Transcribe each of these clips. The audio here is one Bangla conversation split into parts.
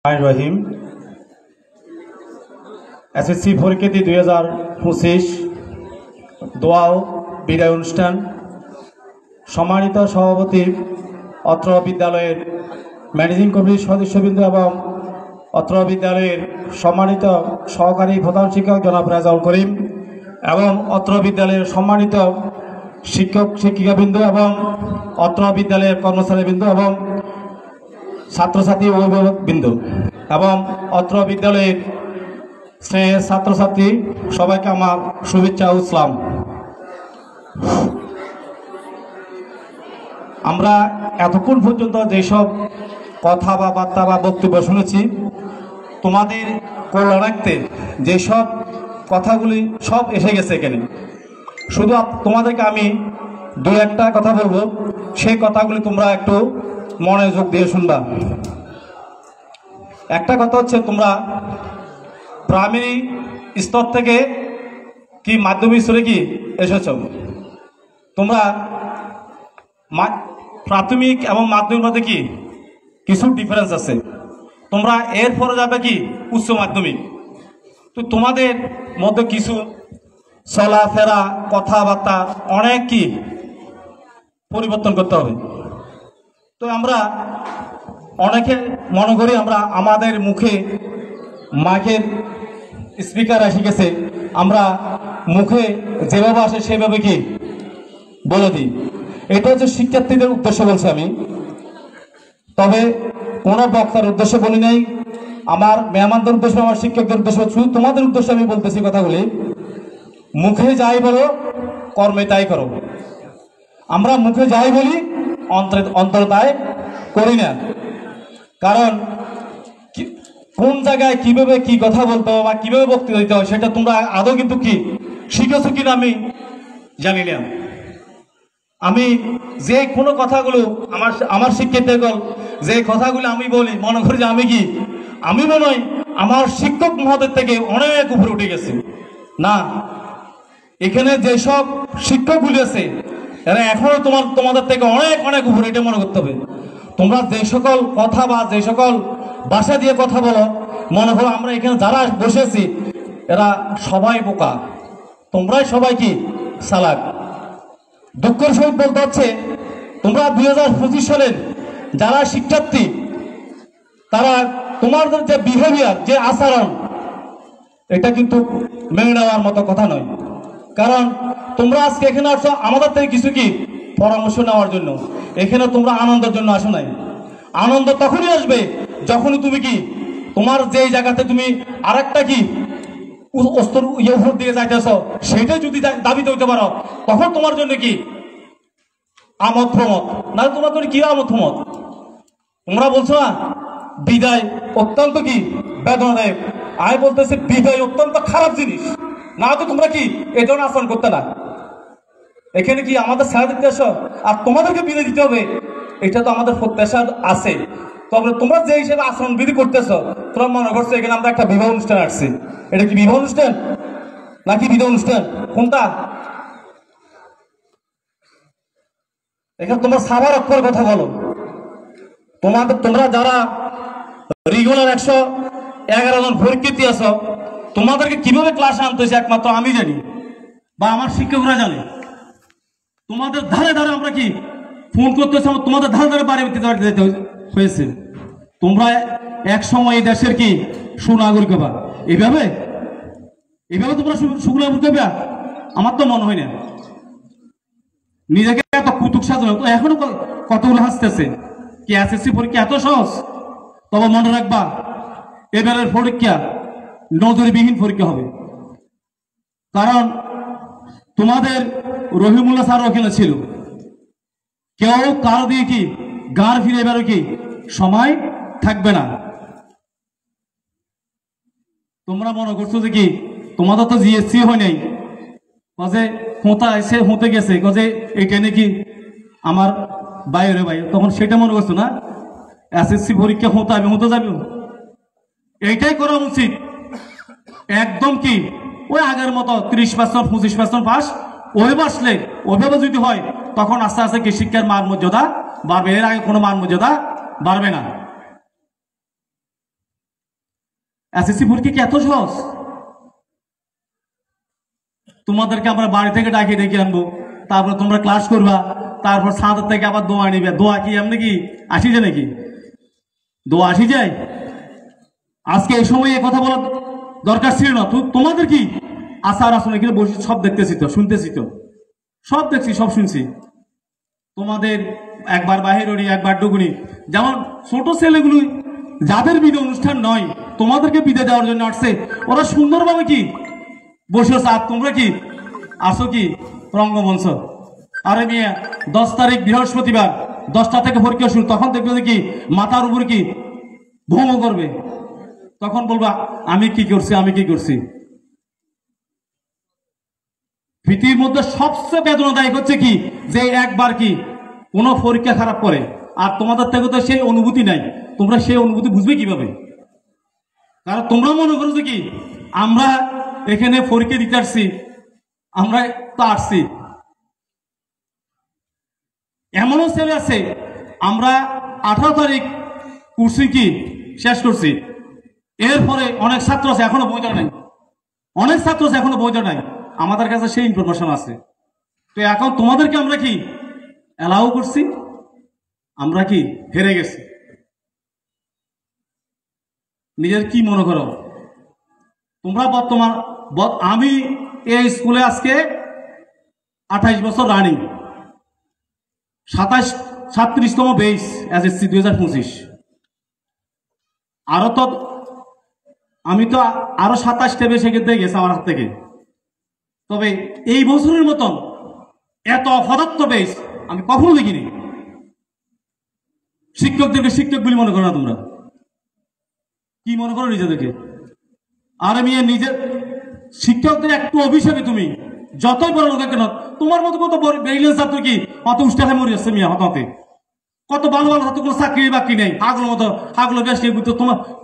রহিম এসএসসি পরীক্ষার্থী 2025 দোয়া ও বিদায় অনুষ্ঠান। সম্মানিত সভাপতি, অত্র বিদ্যালয়ের ম্যানেজিং কমিটির সদস্যবৃন্দ এবং অত্র বিদ্যালয়ের সম্মানিত সহকারী প্রধান শিক্ষক জনাব রেজাউল করিম এবং অত্র বিদ্যালয়ের সম্মানিত শিক্ষক শিক্ষিকাবৃন্দ এবং অত্র বিদ্যালয়ের কর্মচারীবৃন্দ এবং ছাত্রছাত্রী অভিভাবকবৃন্দ এবং অত্র বিদ্যালয়ের স্নেহের ছাত্রছাত্রী সবাইকে আমার শুভেচ্ছা ও সালাম। আমরা এতক্ষণ পর্যন্ত যেসব কথা বা বার্তা বা বক্তব্য শুনেছি, তোমাদের কল্যাণার্থে যেসব কথাগুলি সব এসে গেছে এখানে। শুধু তোমাদেরকে আমি দু একটা কথা বলবো, সেই কথাগুলি তোমরা একটু মনোযোগ দিয়ে শুনবা। একটা কথা হচ্ছে, তোমরা প্রাইমারি স্তর থেকে কি মাধ্যমিক স্তরে কি এসেছ, তোমরা প্রাথমিক এবং মাধ্যমিক মধ্যে কি কিছু ডিফারেন্স আছে। তোমরা এরপরে যাবে কি উচ্চ মাধ্যমিক, তো তোমাদের মধ্যে কিছু চলাফেরা কথাবার্তা অনেক কি পরিবর্তন করতে হবে। তো আমরা অনেকে মনে করি আমরা আমাদের মুখে মাইকের স্পিকার এসে গেছে, আমরা মুখে যেভাবে আসে সেভাবে কি বলে দিই। এটা হচ্ছে শিক্ষার্থীদের উদ্দেশ্য বলছি আমি, তবে কোনো বক্তার উদ্দেশ্য বলি নাই, আমার মেহমানদের উদ্দেশ্য, আমার শিক্ষকদের উদ্দেশ্য, শুধু তোমাদের উদ্দেশ্যে আমি বলতেছি কথাগুলি। মুখে যাই বলো, কর্মে তাই করো। আমরা মুখে যাই বলি, অন্তরে তাই করি না। কারণ কোন জায়গায় কিভাবে কি কথা বলতে হবে বা কিভাবে বক্তৃতা দিতে হয় সেটা তোমরা আদৌ কিন্তু কি শিখেছো কিনা আমি জানি না। আমি যে কোনো কথাগুলো আমার শিক্ষার্থীগণ যে কথাগুলো আমি বলি, মনে করি যে আমি মনে হয় আমার শিক্ষক মহোদয় থেকে অনেক উপরে উঠে গেছে। না, এখানে যেসব শিক্ষকগুলি আছে এরা এখনো তোমাদের থেকে অনেক অনেক উপরে, এটা মনে করতে হবে। তোমরা যে সকল কথা বা যে সকল ভাষা দিয়ে কথা বলো, মনে করো আমরা এখানে যারা বসেছি এরা সবাই বোকা, তোমরাই সবাই কি চালাক। দুঃখের সহিত বলতে হচ্ছে, তোমরা 2025 সালের যারা শিক্ষার্থী, তারা তোমাদের যে বিহেভিয়ার, যে আচরণ, এটা কিন্তু মেনে নেওয়ার মতো কথা নয়। কারণ তোমরা আজকে এখানে আসছো আমাদের থেকে কিছু কি পরামর্শ নেওয়ার জন্য, এখানে তোমরা আনন্দের জন্য আসো নাই। আনন্দ তখনই আসবে যখনই তুমি কি তোমার যে জায়গাতে তুমি আরেকটা কি অস্তর উপর দিকে যাইতেছ, সেটা যদি দাবিতে হইতে পারো, তখন তোমার জন্য কি আমোদ প্রমোদ, না তোমার জন্য কি আমোদ প্রমোদ। তোমরা বলছো না বিদায় অত্যন্ত কি বেদনাদায়ক, আমি বলতেছি বিদায় অত্যন্ত খারাপ জিনিস। না তো তোমরা কি এই ধরনের আচরণ করতে না, এখানে কি আমাদের ছাড়া দিতে আসো আর তোমাদেরকে বিদায় দিতে হবে, এটা তো আমাদের প্রত্যাশা আছে। তবে তোমরা যে হিসেবে আচরণ বিধি করতেছ, তোমরা মনে করছো এখানে আমরা একটা বিবাহ অনুষ্ঠান আসছি। এটা কি বিবাহ অনুষ্ঠান নাকি বিদায় অনুষ্ঠান, কোনটা? এখানে তোমরা সাবার অক্ষর কথা বলো। তোমরা যারা রেগুলার 111 জন পরীক্ষার্থী আছো, তোমাদেরকে কিভাবে ক্লাসে আনতে হয়েছে একমাত্র আমি জানি বা আমার শিক্ষকরা জানে। তোমাদের ধারে ধারে আমরা কি ফোন করতেছি, তোমাদের ধারে ধারে বাড়ি যেতে হয়েছে। তোমরা এক সময় এই দেশের কি সুনাগরিক হবা, এইভাবে তোমরা সুনাগরিক হবে? আমার তো মনে হয় না। নিজেকে এত কুতুক সাজানো, তো এখনো কতগুলো হাসতেছে। কি এসএসসি পরীক্ষা এত সহজ? তবে মনে রাখবা, এবারের পরীক্ষা নজরবিহীন পরীক্ষা হবে। কারণ তোমাদের রহিমুল্লাহ স্যার ওখানে ছিল, কেউ কারো দিয়ে কি গার ফিরে এবারও কি সময় থাকবে না। তোমরা মনে করছো যে কি তোমাদের তো জিএসসি হয় নাই, কাজে হোঁতা এসে হতে গেছে, কাজে এটা নাকি আমার বাইরে ভাই, তখন সেটা মনে করছো না। এসএসসি পরীক্ষা হতে যাবে, এইটাই করা উচিত। একদম কি ওই আগের মতো 30% 25% পাস, ওইভাবে আসলে ওইভাবে যদি হয়, তখন আস্তে আস্তে কি শিক্ষার মান মর্যাদা বাড়বে। এর আগে কোনো মান মর্যাদা বাড়বে না। এসএসসি পরীক্ষা কি এত সহজ? তোমাদেরকে আমরা বাড়ি থেকে ডাকে ডেকে আনবো, তারপর তোমরা ক্লাস করবা, তারপর সাঁতার থেকে আবার দোয়া নিবে। দোয়া কি এমনি কি আসি যায় নাকি? দোয়া আসি যায়? আজকে এই সময় কথা বলার দরকার ছিল না। তোমাদের কি আচার আচরণ এখানে বসে সব দেখতেছি তো, শুনতেছি তো, সব দেখছি, সব শুনছি। তোমাদের একবার বাহিরি, একবার ডুগুনি। যেমন ছোট ছেলেগুলো যাদের বিদে অনুষ্ঠান নয়, তোমাদেরকে বিদে দেওয়ার জন্য আসছে, ওরা সুন্দরভাবে কি বসে আছে, আর তোমরা কি আসো কি রঙ্গমঞ্চ। আরে মেয়ে 10 তারিখ বৃহস্পতিবার 10টা থেকে পরীক্ষা শুরু, তখন দেখবে যে কি মাথার উপর কি ভ্রম করবে, তখন বলবা আমি কি করছি, আমি কি করছি। পৃথিবীর মধ্যে সবচেয়ে বেদনাদায়ক হচ্ছে কি যে একবার কি কোনো পরীক্ষা খারাপ করে, আর তোমাদের থেকে তো সেই অনুভূতি নাই। তোমরা সেই অনুভূতি বুঝবে কিভাবে? কারণ তোমরা মনে করো যে কি আমরা এখানে পরীক্ষা দিতে আসছি, আমরা তো আসছি। এমনও ছেলে আছে, আমরা 18 তারিখ করছি কি শেষ করছি, এরপরে অনেক ছাত্র আছে এখনো বইটা নাই, অনেক ছাত্র আছে এখনো বইটা নাই। আমাদের কাছে সেই ইনফরমেশন আছে। তো এখন তোমাদেরকে আমরা কি অ্যালাউ করছি? আমরা কি হেরে গেছি? নিজের কি মনে করো তোমরা? বর্তমান আমি এই স্কুলে আজকে 28 বছর রানিং, 37তম বেস এসএসসি 2025। আরো তো আমি তো আরো 27টা বেশ এগিয়ে গেছে আমার হাত থেকে। তবে এই বছরের মতন এত অপদার্থ বেশ আমি কখনো দেখিনি। শিক্ষকদেরকে শিক্ষক বলে মনে করো না তোমরা? কি মনে করো নিজেদেরকে? আর আমি নিজের শিক্ষকদের একটু অভিশাপে তুমি যতই বড় লোক কেন, তোমার মতো কত ব্রিলিয়েন্ট ছাত্র কি অত উষ্টা হয়ে মরে যাচ্ছে মিয়া হতে। কত ভালো ভালো ছাত্র কোনো চাকরি বাকরি নেই, হাগলো মতো হাগলো বেশ।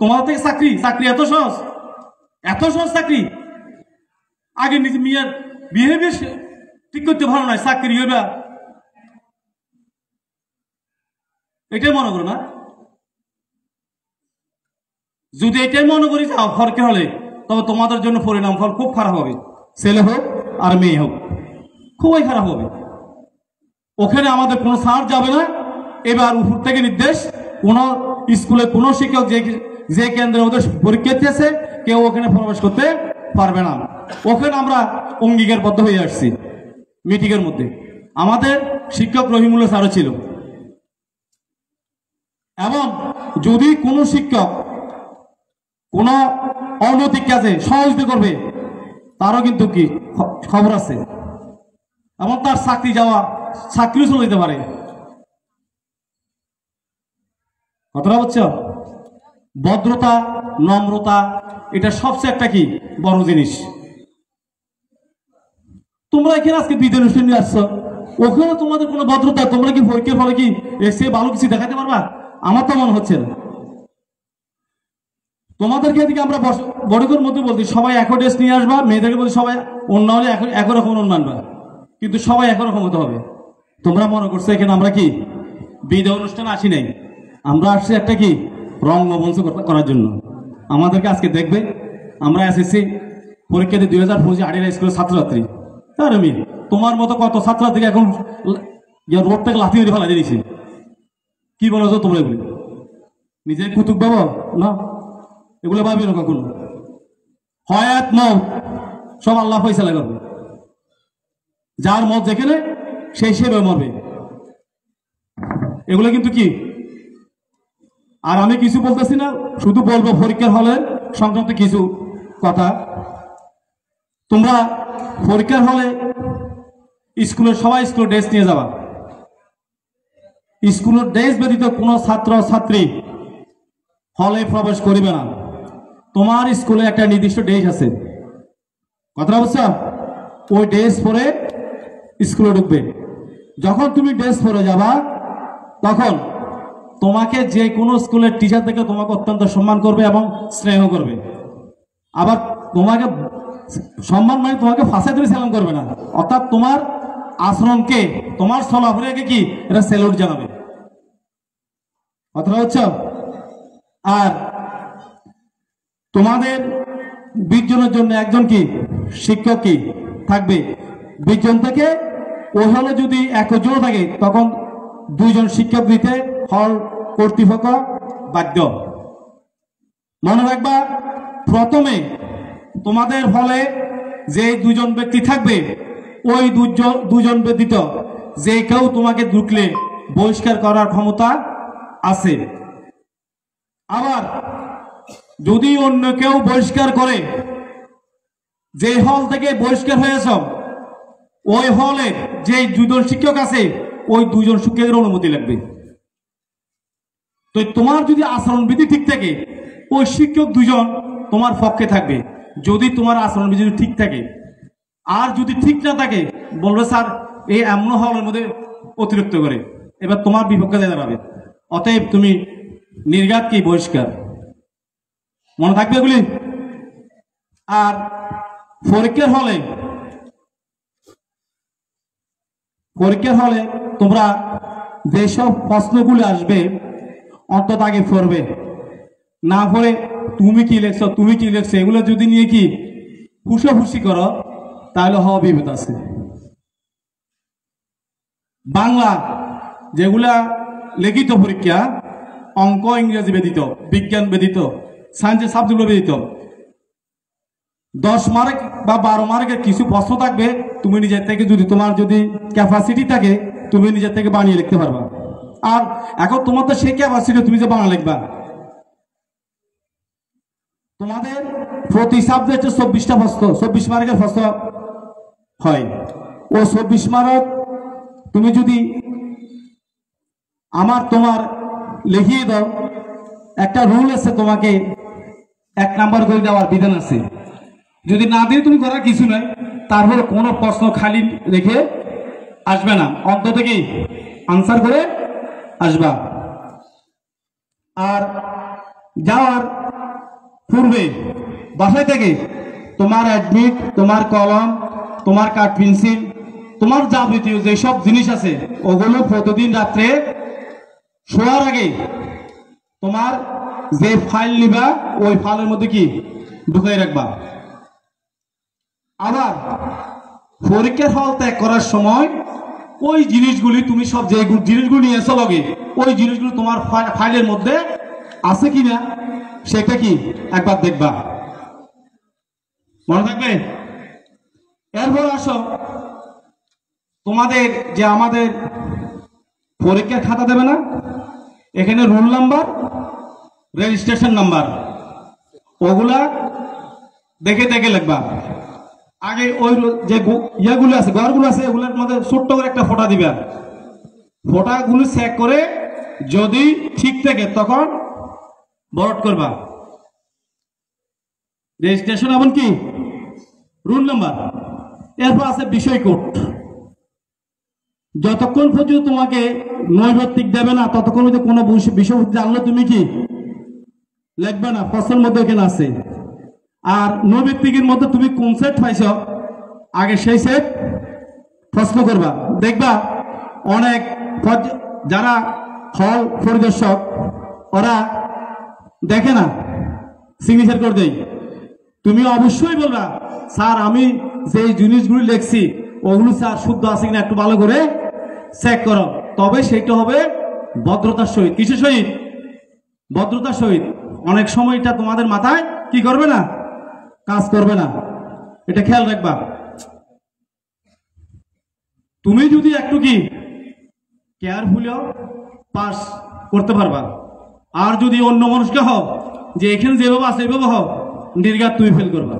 তোমার থেকে চাকরি চাকরি এত সহজ, এত সহজ চাকরি? আগে নিজে মিয়ার বিহেভিয়ার ঠিক করতে ভালো নয়, চাকরি হইবা এটাই মনে করো না? যদি এটাই মনে করি যাও ফরকে হলে, তবে তোমাদের জন্য পরিণাম ফল খুব খারাপ হবে। ছেলে হোক আর মেয়ে হোক, খুবই খারাপ হবে। ওখানে আমাদের কোনো ছাড় যাবে না। এবার উপর থেকে নির্দেশ, কোন স্কুলে কোনো শিক্ষক যে কেন্দ্রে ওদের পরীক্ষা দিয়েছে কেউ ওখানে প্রবেশ করতে পারবে না। ওখানে আমরা অঙ্গীকারবদ্ধ হয়ে আসছি মিটিং এর মধ্যে। আমাদের শিক্ষক রহিমুল্লাহ স্যারও ছিল। এবং যদি কোনো শিক্ষক কোন অনৈতিক কাজে সহযোগিতা করবে, তারও কিন্তু কি খবর আছে, এবং তার চাকরিও চলে যেতে পারে। কথাটা বুঝছো? ভদ্রতা, নম্রতা, এটা সবচেয়ে একটা কি বড় জিনিস। তোমরা এখানে আজকে বিদায় অনুষ্ঠান নিয়ে আসছো, ওখানে তোমাদের কোনো ভদ্রতা, তোমরা কি পরীক্ষার ফলে কি এসে ভালো কিছু দেখাতে পারবা? আমার তো মনে হচ্ছে না। তোমাদেরকে এদিকে আমরা বড়দের মধ্যে বলছি সবাই একই ড্রেস নিয়ে আসবা, মেয়েদেরকে বলছি সবাই অন্য হলে একই রকম মানবা, কিন্তু সবাই একই রকম হতে হবে। তোমরা মনে করছো এখানে আমরা কি বিদায় অনুষ্ঠান আসি নাই, আমরা আসছি একটা কি রঙ্গমঞ্চ করার জন্য। আমাদেরকে আজকে দেখবে আমরা এসএসসি পরীক্ষা দিয়ে 2025 আড়িয়া স্কুলের ছাত্রছাত্রী। তার আমি তোমার মতো কত ছাত্রছাত্রীকে এখন রোড থেকে লাথি মেরে ফেলা দিয়েছি। কি বলো তো তোমরা? এগুলি নিজের কুতুক ভাবো না, এগুলো ভাবি না কখনো। হয়াত মত সব আল্লাহ ফয়সালা করবে, যার মত যেখানে সেই সেভাবে মরবে। এগুলো কিন্তু কি, আর আমি কিছু বলতেছি না, শুধু বলবো পরীক্ষার হলে সংক্রান্ত কিছু কথা। তোমরা পরীক্ষার হলে স্কুলের সবাই স্কুলের ড্রেস নিয়ে যাবা। স্কুলের ড্রেস ব্যতীত কোনো ছাত্র ছাত্রী হলে প্রবেশ করিবে না। তোমার স্কুলে একটা নির্দিষ্ট ড্রেস আছে, কথাটা বুঝছো? ওই ড্রেস পরে স্কুলে ঢুকবে। যখন তুমি ড্রেস পরে যাবা, তখন তোমাকে যে কোনো স্কুলের টিচার থেকে তোমাকে অত্যন্ত সম্মান করবে এবং স্নেহ করবে। আবার তোমাকে সম্মান মানে তোমাকে ফাঁসাই ধরে সালাম করবে না, অর্থাৎ তোমার আচরণকে, তোমার চলাফেরাকে কি এটা স্যালুট জানাবে। কথাটা হচ্ছে। আর তোমাদের 20 জনের জন্য একজন কি শিক্ষক কি থাকবে। 20 জন থেকে ওই হলে যদি 21 জন থাকে তখন 2 জন শিক্ষক দিতে হল কর্তৃপক্ষ বাধ্য। মনে রাখবা, প্রথমে তোমাদের হলে যে 2 জন ব্যক্তি থাকবে ওই 2 জন ব্যতীত যে কেউ তোমাকে ঢুকলে বহিষ্কার করার ক্ষমতা আছে। আবার যদি অন্য কেউ বহিষ্কার করে, যে হল থেকে বহিষ্কার হয়েছ ওই হলে যে 2 জন শিক্ষক আছে ওই 2 জন শিক্ষকের অনুমতি লাগবে। তো তোমার যদি আচরণবিধি ঠিক থাকে ওই শিক্ষক 2 জন তোমার পক্ষে থাকবে, যদি তোমার আচরণবিধি ঠিক থাকে। আর যদি ঠিক না থাকে বলবে স্যার এই এমন হলের মধ্যে অতিরিক্ত করে, এবার তোমার বিপক্ষে দাঁড়াবে। অতএব তুমি নির্ঘাত কি বহিষ্কার, মনে থাকবে এগুলি। আর পরীক্ষার হলে তোমরা যেসব প্রশ্নগুলি আসবে অন্তত আগে পড়বে, না পড়ে তুমি কি লেখছো এগুলো যদি নিয়ে কি হুসাহুসি করো তাহলে হওয়া বিপদ আছে। বাংলা যেগুলা লিখিত পরীক্ষা, অঙ্ক ইংরেজি ব্যতীত, বিজ্ঞান ব্যতীত, সায়েন্সের সাবজেক্টগুলো ব্যতীত 10 মার্ক বা 12 মার্কের কিছু প্রশ্ন থাকবে, তুমি নিজের থেকে যদি তোমার যদি ক্যাপাসিটি থাকে তুমি নিজের থেকে বানিয়ে লিখতে পারবা। আর এখন তোমার তো সেই ক্যাপাসিটি, তুমি যে বাংলা লিখবা। তোমাদের প্রতি সাবজেক্টে 24টা প্রশ্ন, 24 মার্কের প্রশ্ন হয়। ও 24 মার্ক তুমি যদি তোমার লিখিয়ে দাও, একটা রুল আছে, তোমাকে 1 নাম্বার করে দেওয়ার বিধান আছে। যদি না দিয়ে তুমি করার কিছু নাই, তারপরে কোনো প্রশ্ন খালি রেখে আসবে না, অন্তত কি আনসার করে আসবা। আর যাওয়ার পূর্বে বাসায় থেকে তোমার অ্যাডমিট, তোমার কলম, তোমার কাঠ পেন্সিল, তোমার যাবতীয় যেসব জিনিস আছে ওগুলো প্রতিদিন রাত্রে শোয়ার আগে তোমার যে ফাইল নিবা ওই ফাইলের মধ্যে কি ঢুকাই রাখবা। আবার পরীক্ষার হল ত্যাগ করার সময় ওই জিনিসগুলি তুমি সব যে জিনিসগুলো নিয়ে এসো লগে ওই জিনিসগুলো তোমার ফাইলের মধ্যে আছে কিনা সেটা কি একবার দেখবা, মনে থাকবে। এরপর আসো, তোমাদের যে আমাদের পরীক্ষার খাতা দেবে না, এখানে রোল নাম্বার, রেজিস্ট্রেশন নাম্বার ওগুলা দেখে দেখে লিখবা। আগে ওই যে ইয়েগুলো আছে, ঘরগুলো আছে, এগুলোর মধ্যে ছোট্ট করে একটা ফোঁটা দিবা। ফোঁটাগুলো চেক করে যদি ঠিক থাকে তখন বরট করবা। রেজিস্ট্রেশন এমন কি রুল নাম্বার। এরপর আছে বিষয় কোড। যতক্ষণ পর্যন্ত তোমাকে নৈর্ব্যক্তিক দেবে না ততক্ষণ কোনো বিষয় জানলে তুমি কি লিখবে না, প্রশ্নের মধ্যে এখানে আছে। আর নৈর্ব্যক্তিকের মধ্যে তুমি কোন সেট পাইছ আগে সেই সেট প্রশ্ন করবা। দেখবা অনেক যারা হল পরিদর্শক ওরা দেখে না, সিগনেচার করে দেয়। তুমি অবশ্যই বলবা স্যার আমি যে জিনিসগুলি লিখছি ওগুলো স্যার শুদ্ধ আছে কিনা একটু ভালো করে চেক করো, তবে সেটা হবে ভদ্রতার সহিত। কিসের সহিত? ভদ্রতার সহিত। অনেক সময় এটা তোমাদের মাথায় কি করবে না, কাজ করবে না, এটা খেয়াল রাখবা। তুমি যদি একটু কি কেয়ারফুলি পাস করতে পারবা। আর যদি অন্য মানুষকে হও যে এখানে যেভাবে আছে এইভাবে হও, নির্ঘাত তুমি ফেল করবা।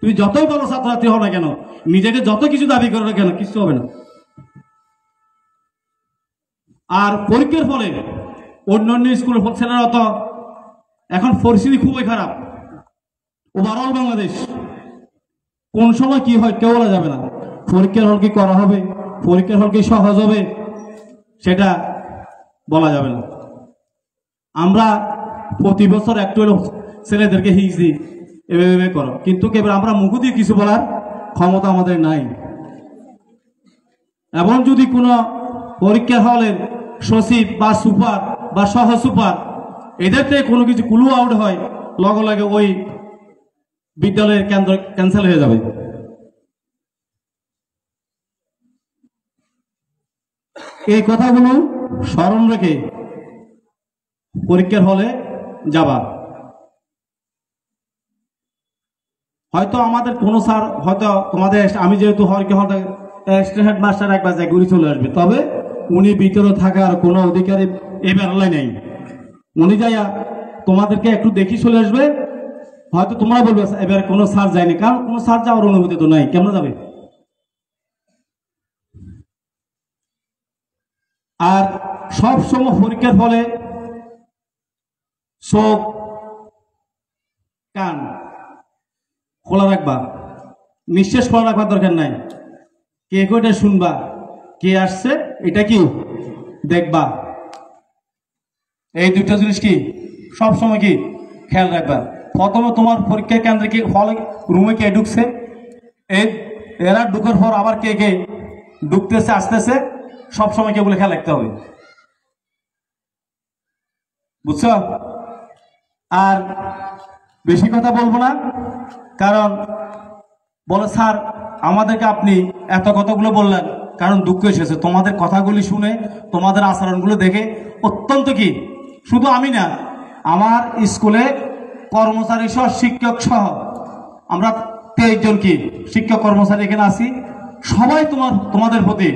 তুমি যতই ভালো ছাত্রছাত্রী হও না কেন, নিজেকে যত কিছু দাবি করো না কেন, কিছু হবে না। আর পরীক্ষার ফলে অন্যান্য স্কুলের ছেলেরা তো এখন পরিস্থিতি খুবই খারাপ। ওভারঅল বাংলাদেশ কোন সময় কি হয় কেউ বলা যাবে না। পরীক্ষার হল কি করা হবে, পরীক্ষার হল কি সহজ হবে সেটা বলা যাবে না। আমরা প্রতি বছর একটু হলেও ছেলেদেরকে হিংস দিই এভাবে করো, কিন্তু এবার আমরা মুখ দিয়ে কিছু বলার ক্ষমতা আমাদের নাই। এবং যদি কোনো পরীক্ষা হলের সচিব বা সুপার বা সহ সুপার এদের থেকে কোনো কিছু ক্লু আউট হয় লগে লগে ওই বিদ্যালয়ের কেন্দ্র ক্যান্সেল হয়ে যাবে। এই কথাগুলো স্মরণ রেখে পরীক্ষার হলে যাবা। হয়তো আমাদের কোনো স্যার হয়তো তোমাদের, আমি যেহেতু হয়তো হেডমাস্টার একবার যায় ঘুরে চলে আসবে, তবে উনি ভিতরে থাকার কোনো অধিকারী এই বেলায় নেই। উনি যাইয়া তোমাদেরকে একটু দেখি চলে আসবে, হয়তো তোমরা বলবে এবার কোনো স্যার যায়নি, কারণ কোনো স্যার যাওয়ার অনুমতি তো নাই, কেমন যাবে? আর সব সময় পরীক্ষার ফলে চোখ কান খোলা রাখবা, নিঃশ্বাস খোলা রাখবার দরকার নাই। কে কোটা শুনবা, কে আসছে এটা কি দেখবা। এই দুটো জিনিস কি সব সময় কি খেয়াল রাখবা। প্রথমে তোমার পরীক্ষা কেন্দ্রে কি হলে রুমে কে ঢুকছে, এই এরা ঢুকার পর আবার কে কে ঢুকতেছে আসতেছে, সব সময় কে বলে খেয়াল রাখতে হবে, বুঝছো? আর বেশি কথা বলবো না, কারণ বলে স্যার আমাদেরকে আপনি এত কথাগুলো বললেন, কারণ দুঃখ এসেছে তোমাদের কথাগুলি শুনে, তোমাদের আচরণগুলো দেখে অত্যন্ত কি, শুধু আমি না, আমার স্কুলে কর্মচারী সহ শিক্ষক সহ আমরা 23 জন কি শিক্ষক কর্মচারী এখানে আছি, সবাই তোমাদের প্রতি